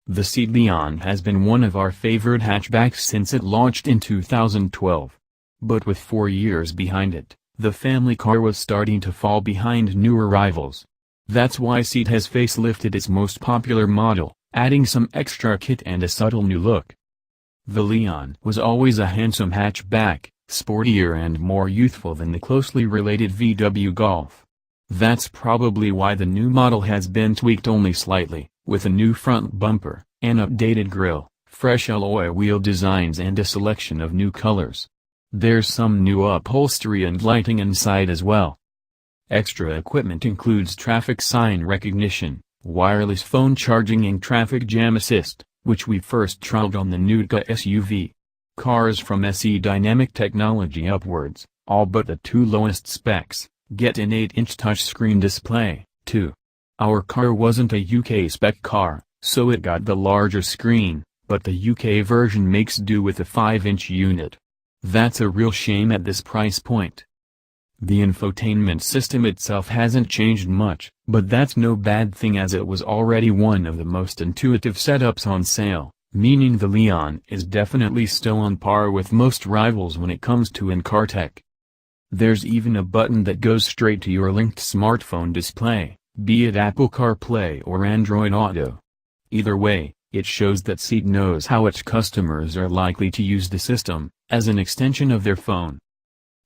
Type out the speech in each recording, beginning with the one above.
The Seat Leon has been one of our favorite hatchbacks since it launched in 2012. But with 4 years behind it, the family car was starting to fall behind newer rivals. That's why Seat has facelifted its most popular model, adding some extra kit and a subtle new look. The Leon was always a handsome hatchback, sportier and more youthful than the closely related VW Golf. That's probably why the new model has been tweaked only slightly, with a new front bumper, an updated grille, fresh alloy wheel designs and a selection of new colors. There's some new upholstery and lighting inside as well. Extra equipment includes traffic sign recognition, wireless phone charging and traffic jam assist, which we first trialed on the Nutka SUV. Cars from SE Dynamic Technology upwards, all but the two lowest specs, get an 8-inch touchscreen display, too. Our car wasn't a UK spec car, so it got the larger screen, but the UK version makes do with a 5-inch unit. That's a real shame at this price point. The infotainment system itself hasn't changed much, but that's no bad thing as it was already one of the most intuitive setups on sale, meaning the Leon is definitely still on par with most rivals when it comes to in-car tech. There's even a button that goes straight to your linked smartphone display, be it Apple CarPlay or Android Auto. Either way, it shows that Seat knows how its customers are likely to use the system, as an extension of their phone.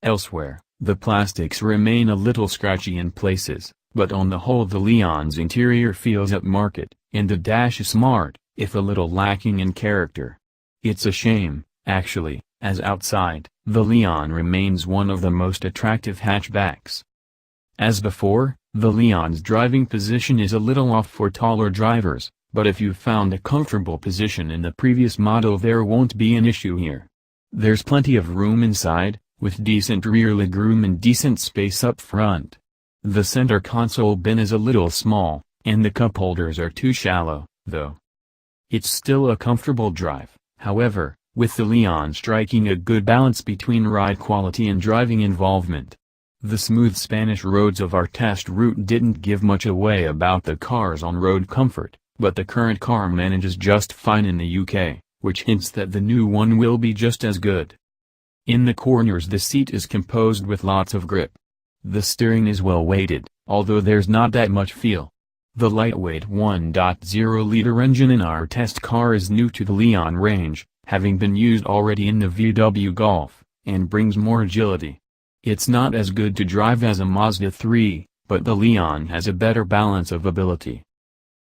Elsewhere, the plastics remain a little scratchy in places, but on the whole the Leon's interior feels upmarket, and the dash is smart, if a little lacking in character. It's a shame, actually, as outside, the Leon remains one of the most attractive hatchbacks. As before, the Leon's driving position is a little off for taller drivers, but if you've found a comfortable position in the previous model there won't be an issue here. There's plenty of room inside, with decent rear legroom and decent space up front. The center console bin is a little small, and the cup holders are too shallow, though. It's still a comfortable drive, however, with the Leon striking a good balance between ride quality and driving involvement. The smooth Spanish roads of our test route didn't give much away about the car's on-road comfort, but the current car manages just fine in the UK, which hints that the new one will be just as good. In the corners the seat is composed with lots of grip. The steering is well weighted, although there's not that much feel. The lightweight 1.0-liter engine in our test car is new to the Leon range, having been used already in the VW Golf, and brings more agility. It's not as good to drive as a Mazda 3, but the Leon has a better balance of ability.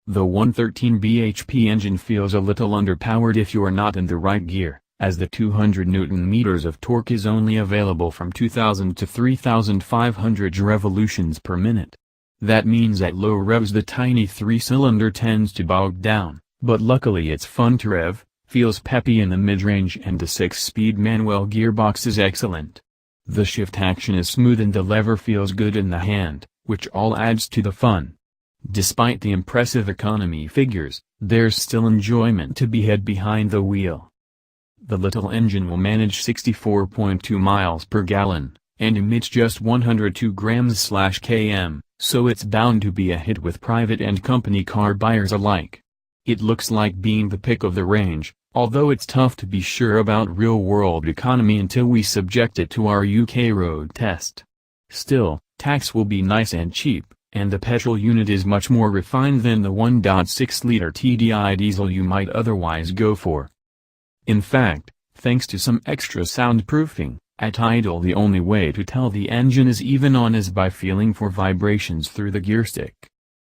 The 113 bhp engine feels a little underpowered if you're not in the right gear, as the 200 Nm of torque is only available from 2,000 to 3,500 revolutions per minute. That means at low revs the tiny 3-cylinder tends to bog down, but luckily it's fun to rev, feels peppy in the mid-range, and the 6-speed manual gearbox is excellent. The shift action is smooth and the lever feels good in the hand, which all adds to the fun. Despite the impressive economy figures, there's still enjoyment to be had behind the wheel. The little engine will manage 64.2 miles per gallon, and emits just 102 grams/km, so it's bound to be a hit with private and company car buyers alike. It looks like being the pick of the range, although it's tough to be sure about real-world economy until we subject it to our UK road test. Still, tax will be nice and cheap, and the petrol unit is much more refined than the 1.6-liter TDI diesel you might otherwise go for. In fact, thanks to some extra soundproofing, at idle the only way to tell the engine is even on is by feeling for vibrations through the gear stick.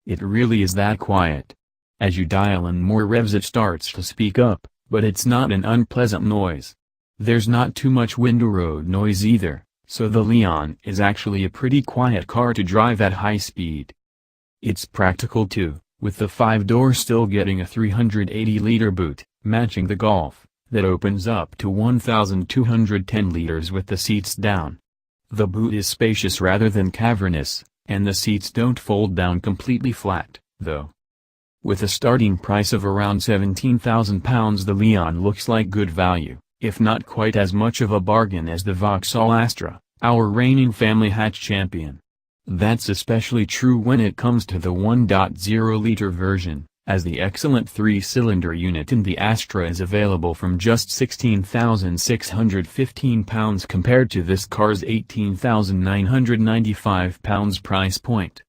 It really is that quiet. As you dial in more revs it starts to speak up, but it's not an unpleasant noise. There's not too much window road noise either, so the Leon is actually a pretty quiet car to drive at high speed. It's practical too, with the 5-door still getting a 380-liter boot, matching the Golf, that opens up to 1,210 liters with the seats down. The boot is spacious rather than cavernous, and the seats don't fold down completely flat, though. With a starting price of around £17,000 the Leon looks like good value, if not quite as much of a bargain as the Vauxhall Astra, our reigning family hatch champion. That's especially true when it comes to the 1.0-liter version, as the excellent 3-cylinder unit in the Astra is available from just £16,615 compared to this car's £18,995 price point.